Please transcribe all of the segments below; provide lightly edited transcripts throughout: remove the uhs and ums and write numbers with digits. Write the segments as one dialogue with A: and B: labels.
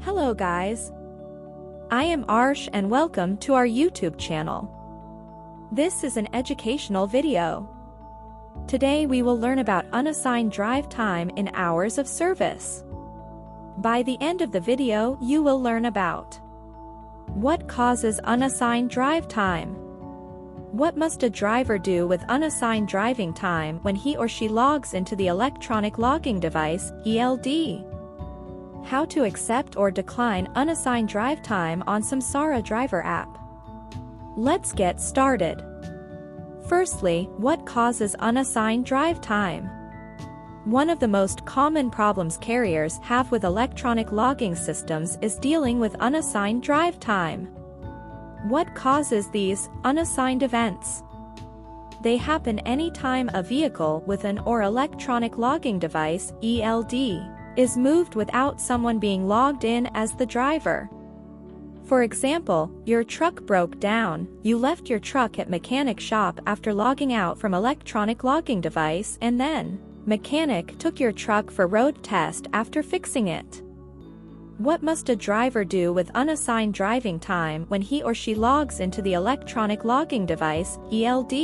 A: Hello guys. I am Arsh and welcome to our YouTube channel. This is an educational video. Today we will learn about unassigned drive time in hours of service. By the end of the video you will learn about what causes unassigned drive time. What must a driver do with unassigned driving time when he or she logs into the electronic logging device, ELD? How to accept or decline unassigned drive time on Samsara driver app. Let's get started. Firstly, what causes unassigned drive time? One of the most common problems carriers have with electronic logging systems is dealing with unassigned drive time. What causes these unassigned events? They happen anytime a vehicle with an or electronic logging device, ELD, is moved without someone being logged in as the driver. For example, your truck broke down, you left your truck at mechanic shop after logging out from electronic logging device and then mechanic took your truck for road test after fixing it. What must a driver do with unassigned driving time when he or she logs into the electronic logging device, ELD?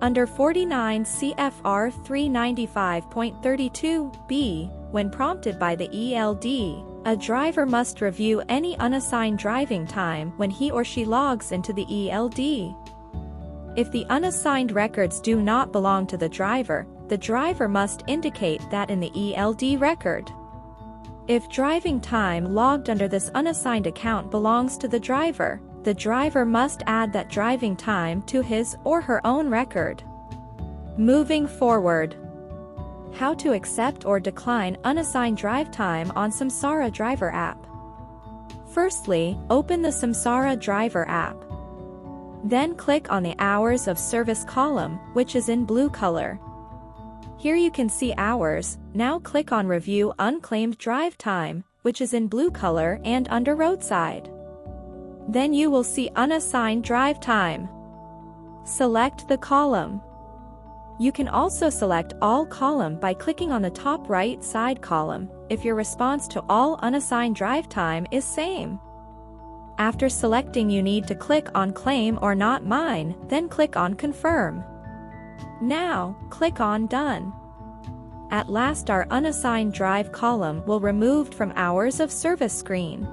A: Under 49 CFR 395.32b, when prompted by the ELD, a driver must review any unassigned driving time when he or she logs into the ELD. If the unassigned records do not belong to the driver must indicate that in the ELD record. If driving time logged under this unassigned account belongs to the driver must add that driving time to his or her own record. Moving forward. How to accept or decline unassigned drive time on Samsara driver app. Firstly, open the Samsara driver app. Then click on the hours of service column, which is in blue color. Here you can see hours. Now click on Review Unclaimed Drive Time, which is in blue color and under Roadside. Then you will see Unassigned Drive Time. Select the column. You can also select All column by clicking on the top right side column, if your response to all unassigned drive time is same. After selecting, you need to click on Claim or Not Mine, then click on Confirm. Now, click on Done. At last our unassigned drive column will removed from Hours of Service screen.